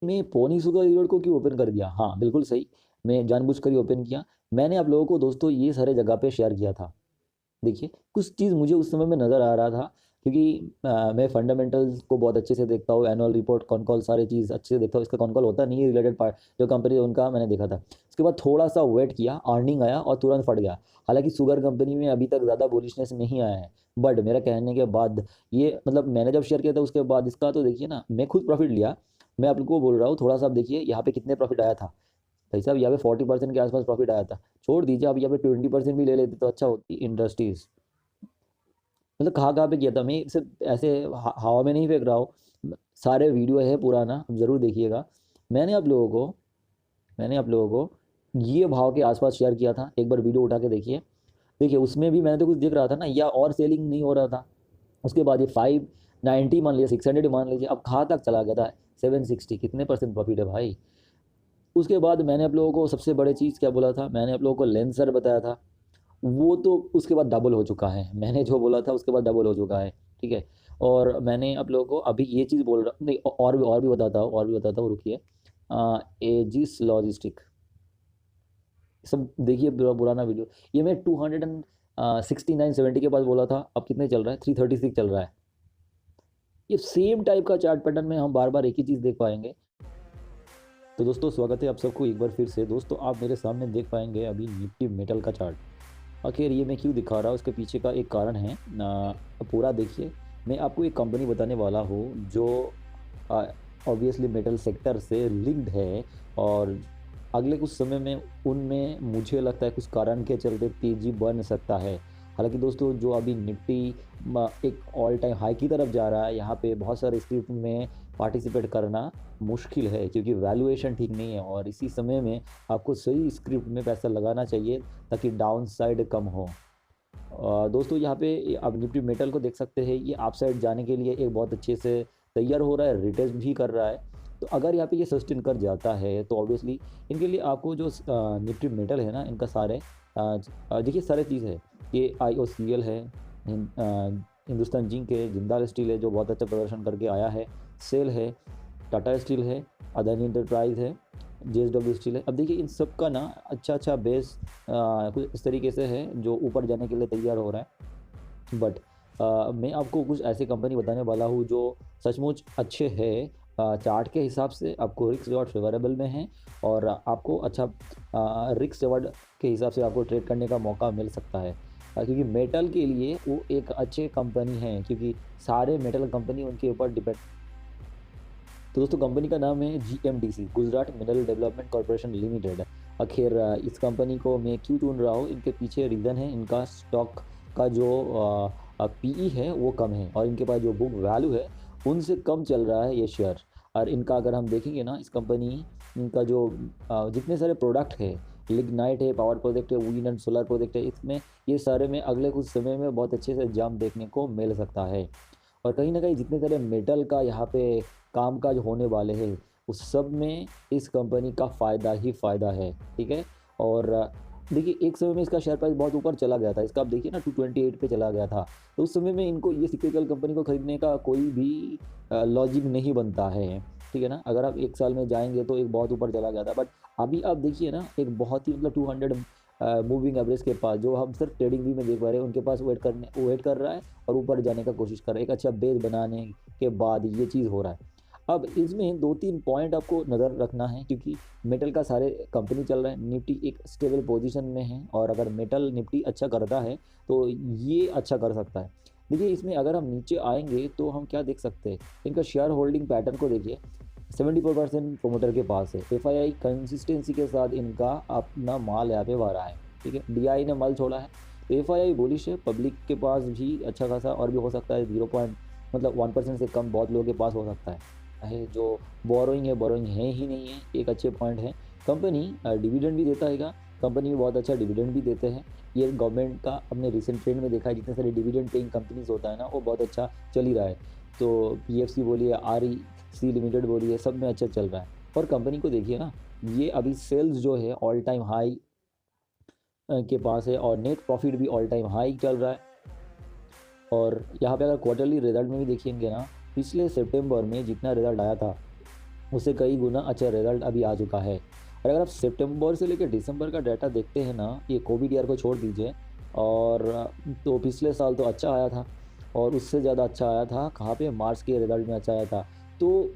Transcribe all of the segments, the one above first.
मैं pony sugar reward को क्यों ओपन कर दिया? हाँ, बिल्कुल सही, मैं जानबूझकर ही ओपन किया। मैंने आप लोगों को दोस्तों ये सारे जगह पे शेयर किया था। देखिए, कुछ चीज़ मुझे उस समय में नज़र आ रहा था, क्योंकि मैं फंडामेंटल्स को बहुत अच्छे से देखता हूँ, एनुअल रिपोर्ट, कॉन कॉल सारी चीज़ अच्छे से देखता हूँ। इसका कॉन कॉल होता नहीं है, रिलेटेड पार्ट जो कंपनी है उनका मैंने देखा था। उसके बाद थोड़ा-सा वेट किया, अर्निंग आया और तुरंत फट गया। हालाँकि शुगर कंपनी में अभी तक ज़्यादा बुलिशनेस नहीं आया है, बट मेरा कहने के बाद ये मतलब मैंने जब शेयर किया था उसके बाद इसका तो देखिए ना, मैं खुद प्रॉफ़िट लिया। मैं आप लोगों को बोल रहा हूँ, थोड़ा-सा आप देखिए यहाँ पे कितने प्रॉफ़िट आया था। भाई साहब यहाँ पे 40% के आस-पास प्रॉफ़िट आया था। छोड़ दीजिए, आप यहाँ पे 20% भी ले लेते तो अच्छा होती इंडस्ट्रीज़। मतलब कहाँ-कहाँ पे किया था, मैं सिर्फ ऐसे हवा में नहीं फेंक रहा हूँ। सारे वीडियो है पुराना, आप ज़रूर देखिएगा। मैंने आप लोगों को मैंने आप लोगों को ये भाव के आसपास शेयर किया था, एक बार वीडियो उठा के देखिए। देखिए उसमें भी मैंने तो कुछ दिख रहा था ना, या और सेलिंग नहीं हो रहा था। उसके बाद ये 590 मान लीजिए, 600 मान लीजिए, अब कहाँ तक चला गया था? 760, कितने परसेंट प्रॉफिट है भाई। उसके बाद मैंने आप लोगों को सबसे बड़ी चीज़ क्या बोला था, मैंने आप लोगों को लेंसर बताया था। वो तो उसके बाद डबल हो चुका है, मैंने जो बोला था उसके बाद डबल हो चुका है, ठीक है। और मैंने आप लोगों को अभी ये चीज़ बोल रहा नहीं, और भी बताता हूँ रुकिए। एजिस लॉजिस्टिक, सब देखिए पुराना वीडियो। ये मैं 269.70 के पास बोला था, अब कितने चल रहा है? 336 चल रहा है। ये सेम टाइप का चार्ट पैटर्न में हम बार बार एक ही चीज़ देख पाएंगे। तो दोस्तों स्वागत है आप सबको एक बार फिर से। दोस्तों आप मेरे सामने देख पाएंगे अभी निफ्टी मेटल का चार्ट। आखिर ये मैं क्यों दिखा रहा हूँ, उसके पीछे का एक कारण है। पूरा देखिए, मैं आपको एक कंपनी बताने वाला हूँ जो ऑब्वियसली मेटल सेक्टर से लिंक्ड है, और अगले कुछ समय में उनमें मुझे लगता है कुछ कारण के चलते तेज़ी बन सकता है। हालांकि दोस्तों जो अभी निफ्टी एक ऑल टाइम हाई की तरफ जा रहा है, यहाँ पे बहुत सारे स्क्रिप्ट में पार्टिसिपेट करना मुश्किल है, क्योंकि वैल्यूएशन ठीक नहीं है, और इसी समय में आपको सही स्क्रिप्ट में पैसा लगाना चाहिए ताकि डाउन साइड कम हो। दोस्तों यहाँ पे आप निफ्टी मेटल को देख सकते हैं, ये अप साइड जाने के लिए एक बहुत अच्छे से तैयार हो रहा है, रिटेस्ट भी कर रहा है। तो अगर यहाँ पे ये सस्टेन कर जाता है तो ऑब्वियसली इनके लिए आपको जो निफ्टी मेटल है ना, इनका सारे देखिए सारे चीज़ है। ये IOCL है, हिंदुस्तान जिंक है, जिंदाल स्टील है जो बहुत अच्छा प्रदर्शन करके आया है, सेल है, टाटा स्टील है, अदानी एंटरप्राइज है, JSW स्टील है। अब देखिए इन सब का ना अच्छा बेस कुछ इस तरीके से है जो ऊपर जाने के लिए तैयार हो रहा है। बट मैं आपको कुछ ऐसी कंपनी बताने वाला हूँ जो सचमुच अच्छे हैं। चार्ट के हिसाब से आपको रिस्क रिवॉर्ड फेवरेबल में है, और आपको अच्छा रिस्क रिवॉर्ड के हिसाब से आपको ट्रेड करने का मौका मिल सकता है। क्योंकि मेटल के लिए वो एक अच्छे कंपनी है, क्योंकि सारे मेटल कंपनी उनके ऊपर डिपेंड। तो दोस्तों कंपनी का नाम है GMDC, Gujarat mineral development corporation limited. आखिर इस कंपनी को मैं क्यों चुन रहा हूँ, इनके पीछे रीज़न है इनका स्टॉक का जो PE है वो कम है, और इनके पास जो बुक वैल्यू है उनसे कम चल रहा है ये शेयर। और इनका अगर हम देखेंगे ना, इस कंपनी इनका जो जितने सारे प्रोडक्ट है, लिग्नाइट है, पावर प्रोजेक्ट है, विंड एंड सोलर प्रोजेक्ट है, इसमें ये सारे में अगले कुछ समय में बहुत अच्छे से जंप देखने को मिल सकता है। और कहीं ना कहीं जितने सारे मेटल का यहाँ पे कामकाज होने वाले हैं, उस सब में इस कंपनी का फ़ायदा ही फ़ायदा है, ठीक है। और देखिए एक समय में इसका शेयर प्राइस बहुत ऊपर चला गया था, इसका आप देखिए ना 228 पे चला गया था। तो उस समय में इनको ये सिक्योरिकल कंपनी को खरीदने का कोई भी लॉजिक नहीं बनता है, ठीक है ना। अगर आप एक साल में जाएंगे तो एक बहुत ऊपर चला गया था, बट अभी आप देखिए ना एक बहुत ही मतलब 200 मूविंग एवरेज के पास, जो हम सिर्फ ट्रेडिंग व्यू में देख पा रहे हैं, उनके पास वेट कर रहा है और ऊपर जाने का कोशिश कर रहा है। एक अच्छा बेस बनाने के बाद ये चीज़ हो रहा है। अब इसमें 2-3 पॉइंट आपको नज़र रखना है, क्योंकि मेटल का सारे कंपनी चल रहा है, निफ्टी एक स्टेबल पोजीशन में है, और अगर मेटल निफ्टी अच्छा करता है तो ये अच्छा कर सकता है। देखिए इसमें अगर हम नीचे आएंगे तो हम क्या देख सकते हैं, इनका शेयर होल्डिंग पैटर्न को देखिए। 74% प्रोमोटर के पास है। FII कंसिस्टेंसी के साथ इनका अपना माल यहाँ पे भर रहा है, ठीक है। DI ने माल छोड़ा है, तो FII बुलिश है। पब्लिक के पास भी अच्छा खासा और भी हो सकता है, 0 पॉइंट मतलब 1% से कम बहुत लोगों के पास हो सकता है। जो बोरोइंग है ही नहीं है, एक अच्छे पॉइंट है। कंपनी डिविडेंड भी देता है, कंपनी भी बहुत अच्छा डिविडेंड भी देते हैं। ये गवर्नमेंट का अपने रिसेंट ट्रेंड में देखा है, जितने सारे डिविडेंड पेइंग कंपनीज होता है ना, वो बहुत अच्छा चल ही रहा है। तो PFC बोलिए, REC लिमिटेड बोलिए, सब में अच्छा चल रहा है। और कंपनी को देखिए ना, ये अभी सेल्स जो है ऑल टाइम हाई के पास है, और नेट प्रॉफिट भी ऑल टाइम हाई चल रहा है। और यहाँ पे अगर क्वार्टरली रिजल्ट में भी देखेंगे ना, पिछले सितंबर में जितना रिजल्ट आया था उससे कई गुना अच्छा रिजल्ट अभी आ चुका है। और अगर आप सितंबर से लेकर दिसंबर का डाटा देखते हैं ना, ये कोविड ईयर को छोड़ दीजिए, और तो पिछले साल तो अच्छा आया था, और उससे ज़्यादा अच्छा आया था कहाँ पे, मार्च के रिजल्ट में अच्छा आया था। तो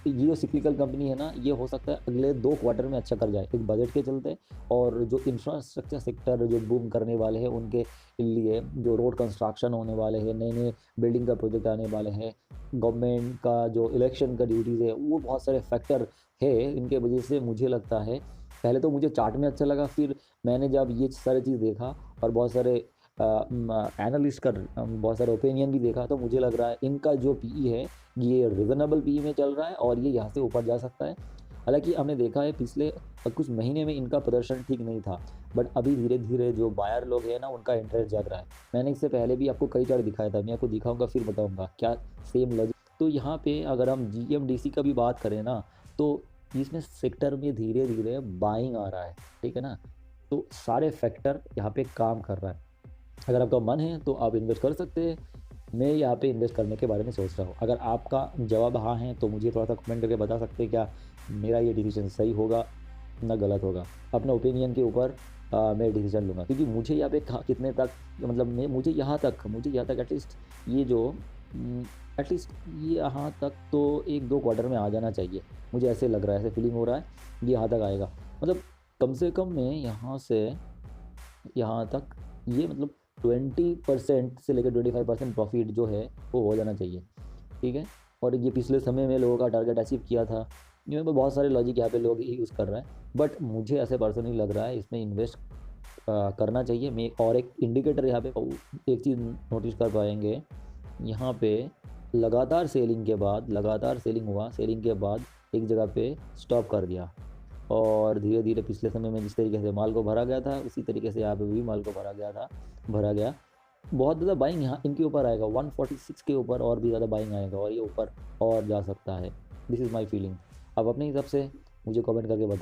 ये जो सिक्लिकल कंपनी है ना, ये हो सकता है अगले 2 क्वार्टर में अच्छा कर जाए, एक बजट के चलते, और जो इंफ्रास्ट्रक्चर सेक्टर जो बूम करने वाले हैं उनके लिए, जो रोड कंस्ट्रक्शन होने वाले हैं, नए नए बिल्डिंग का प्रोजेक्ट आने वाले हैं, गवर्नमेंट का जो इलेक्शन का ड्यूटीज़ है, वो बहुत सारे फैक्टर है। इनके वजह से मुझे लगता है, पहले तो मुझे चार्ट में अच्छा लगा, फिर मैंने जब ये सारी चीज़ देखा और बहुत सारे एनालिस्ट का बहुत सारे ओपिनियन भी देखा, तो मुझे लग रहा है इनका जो पीई है ये रिजनेबल पीई में चल रहा है, और ये यहाँ से ऊपर जा सकता है। हालांकि हमने देखा है पिछले कुछ महीने में इनका प्रदर्शन ठीक नहीं था, बट अभी धीरे धीरे जो बायर लोग हैं ना, उनका इंटरेस्ट जाग रहा है। मैंने इससे पहले भी आपको कई चार्ट दिखाया था, मैं आपको दिखाऊंगा फिर बताऊंगा क्या सेम लॉजिक। तो यहाँ पे अगर हम जीएमडीसी का भी बात करें ना, तो इसमें सेक्टर में धीरे धीरे बाइंग आ रहा है, ठीक है ना। तो सारे फैक्टर यहाँ पे काम कर रहा है। अगर आपका मन है तो आप इन्वेस्ट कर सकते हैं। मैं यहाँ पे इन्वेस्ट करने के बारे में सोच रहा हूँ। अगर आपका जवाब हाँ है तो मुझे थोड़ा सा कमेंट करके बता सकते हैं क्या मेरा ये डिसीजन सही होगा ना गलत होगा। अपने ओपिनियन के ऊपर मैं डिसीजन लूँगा, क्योंकि मुझे यहाँ पे कितने तक, मतलब मैं मुझे यहाँ तक एटलीस्ट ये जो एटलीस्ट ये यहाँ तक तो 1-2 क्वार्टर में आ जाना चाहिए। मुझे ऐसे लग रहा है, ऐसे फीलिंग हो रहा है ये यहाँ तक आएगा। मतलब कम से कम मैं यहाँ से यहाँ तक ये मतलब 20% से लेकर 25% प्रॉफिट जो है वो हो जाना चाहिए, ठीक है। और ये पिछले समय में लोगों का टारगेट अचीव किया था। ये में बहुत सारे लॉजिक यहाँ पे लोग यूज़ कर रहे हैं, बट मुझे ऐसे पर्सनली लग रहा है इसमें इन्वेस्ट करना चाहिए। मैं और एक इंडिकेटर यहाँ पे एक चीज़ नोटिस कर पाएंगे, यहाँ पे लगातार सेलिंग के बाद, लगातार सेलिंग हुआ, सेलिंग के बाद एक जगह पे स्टॉप कर दिया, और धीरे धीरे पिछले समय में जिस तरीके से माल को भरा गया था उसी तरीके से यहाँ पे भी माल को भरा गया। बहुत ज़्यादा बाइंग यहाँ इनके ऊपर आएगा, 146 के ऊपर और भी ज़्यादा बाइंग आएगा, और ये ऊपर और जा सकता है। This is my feeling. आप अपने हिसाब से मुझे कमेंट करके बताओ।